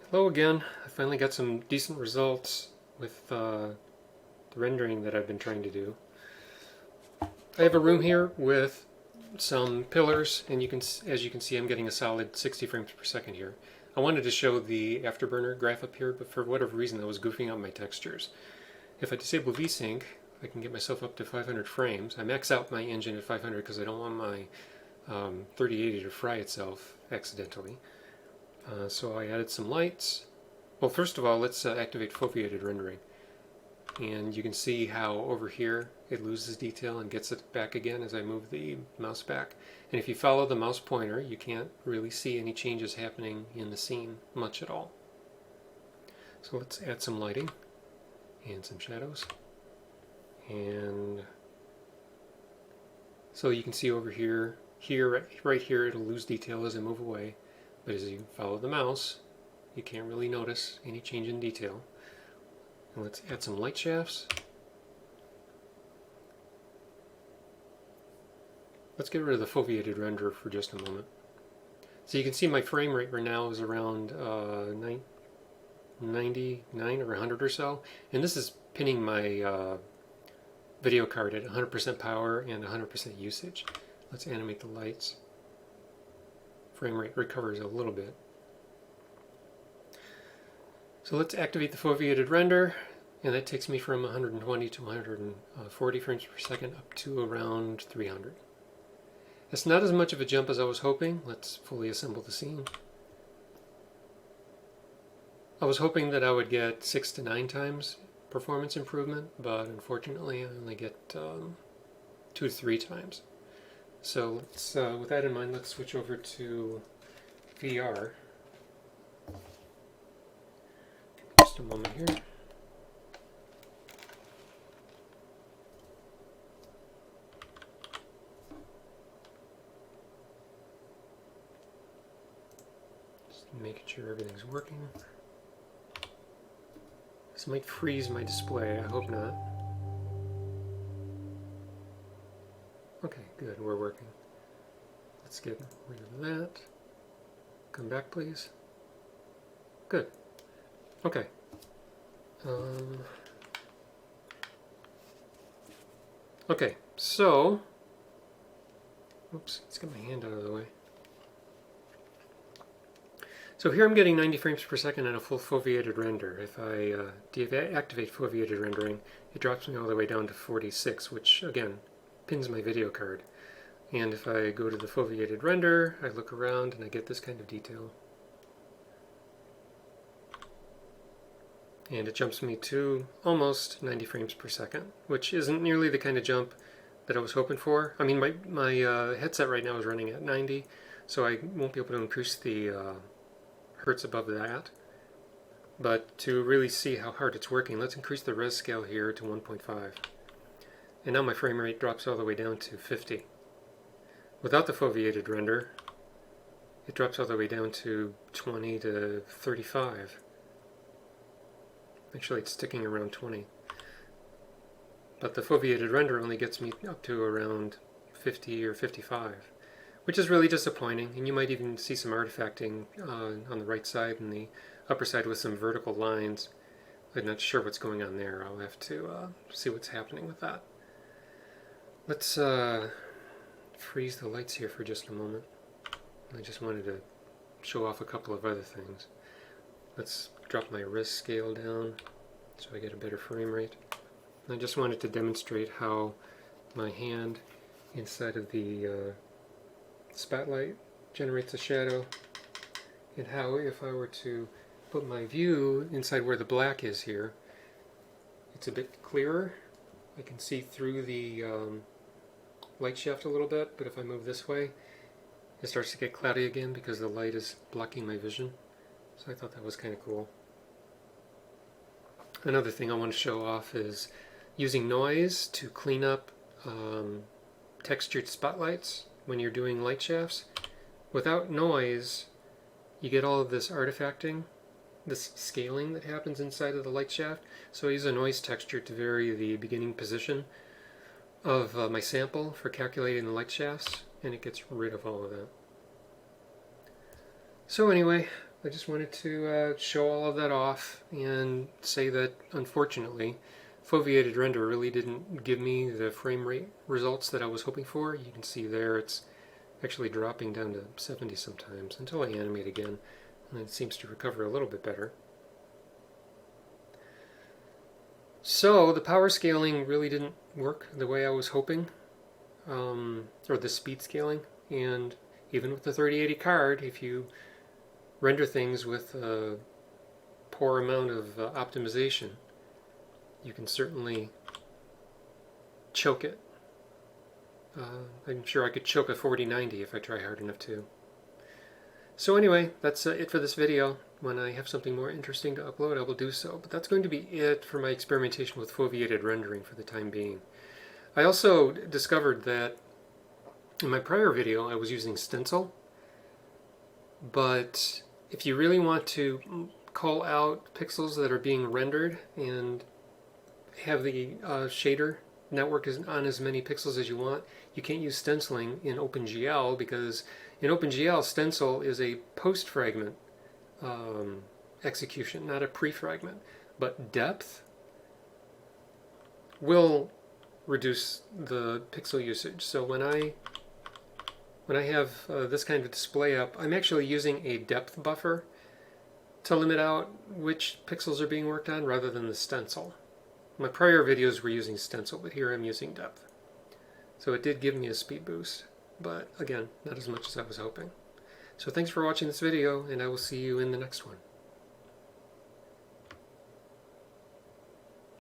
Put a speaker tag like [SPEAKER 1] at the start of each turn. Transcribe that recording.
[SPEAKER 1] Hello again. I finally got some decent results with the rendering that I've been trying to do. I have a room here with some pillars, and as you can see, I'm getting a solid 60 frames per second here. I wanted to show the afterburner graph up here, but for whatever reason I was goofing out my textures. If I disable VSync, I can get myself up to 500 frames. I max out my engine at 500 because I don't want my 3080 to fry itself accidentally. So I added some lights. Well, first of all, let's activate foveated rendering. And you can see how over here it loses detail and gets it back again as I move the mouse back. And if you follow the mouse pointer, you can't really see any changes happening in the scene much at all. So let's add some lighting and some shadows. And so you can see over here, right here, it'll lose detail as I move away. But as you follow the mouse, you can't really notice any change in detail. And let's add some light shafts. Let's get rid of the foveated renderer for just a moment. So you can see my frame rate right now is around 99 or 100 or so. And this is pinning my video card at 100% power and 100% usage. Let's animate the lights. Frame rate recovers a little bit. So let's activate the foveated render, and that takes me from 120 to 140 frames per second up to around 300. It's not as much of a jump as I was hoping. Let's fully assemble the scene. I was hoping that I would get 6 to 9 times performance improvement, but unfortunately I only get 2 to 3 times. So let's, with that in mind, let's switch over to VR. Just a moment here. Just making sure everything's working. This might freeze my display, I hope not. Okay, good, we're working. Let's get rid of that. Come back, please. Good. Okay. Okay, so, oops, let's get my hand out of the way. So here I'm getting 90 frames per second on a full foveated render. If I deactivate foveated rendering, it drops me all the way down to 46, which again, pins my video card. And if I go to the foveated render, I look around and I get this kind of detail. And it jumps me to almost 90 frames per second, which isn't nearly the kind of jump that I was hoping for. I mean, my headset right now is running at 90, so I won't be able to increase the hertz above that. But to really see how hard it's working, let's increase the res scale here to 1.5. And now my frame rate drops all the way down to 50. Without the foveated render, it drops all the way down to 20 to 35. Actually, it's sticking around 20. But the foveated render only gets me up to around 50 or 55, which is really disappointing. And you might even see some artifacting on the right side and the upper side with some vertical lines. I'm not sure what's going on there. I'll have to see what's happening with that. Let's freeze the lights here for just a moment. I just wanted to show off a couple of other things. Let's drop my res scale down so I get a better frame rate. I just wanted to demonstrate how my hand inside of the spotlight generates a shadow, and how if I were to put my view inside where the black is here, it's a bit clearer. I can see through the light shaft a little bit, but if I move this way, it starts to get cloudy again because the light is blocking my vision. So I thought that was kind of cool. Another thing I want to show off is using noise to clean up textured spotlights when you're doing light shafts. Without noise, you get all of this artifacting, this scaling that happens inside of the light shaft. So I use a noise texture to vary the beginning position of my sample for calculating the light shafts, and it gets rid of all of that. So anyway, I just wanted to show all of that off and say that, unfortunately, Foveated render really didn't give me the frame rate results that I was hoping for. You can see there it's actually dropping down to 70 sometimes until I animate again, and it seems to recover a little bit better. So the power scaling really didn't work the way I was hoping, or the speed scaling, and even with the 3080 card, if you render things with a poor amount of optimization, you can certainly choke it. I'm sure I could choke a 4090 if I try hard enough to. So anyway, that's it for this video. When I have something more interesting to upload, I will do so. But that's going to be it for my experimentation with foveated rendering for the time being. I also discovered that in my prior video I was using stencil, but if you really want to call out pixels that are being rendered and have the shader network on as many pixels as you want, you can't use stenciling in OpenGL, because in OpenGL stencil is a post-fragment execution, not a pre-fragment. But depth will reduce the pixel usage. So when I have this kind of display up, I'm actually using a depth buffer to limit out which pixels are being worked on rather than the stencil. My prior videos were using stencil, but here I'm using depth. So it did give me a speed boost, but again, not as much as I was hoping. So thanks for watching this video, and I will see you in the next one.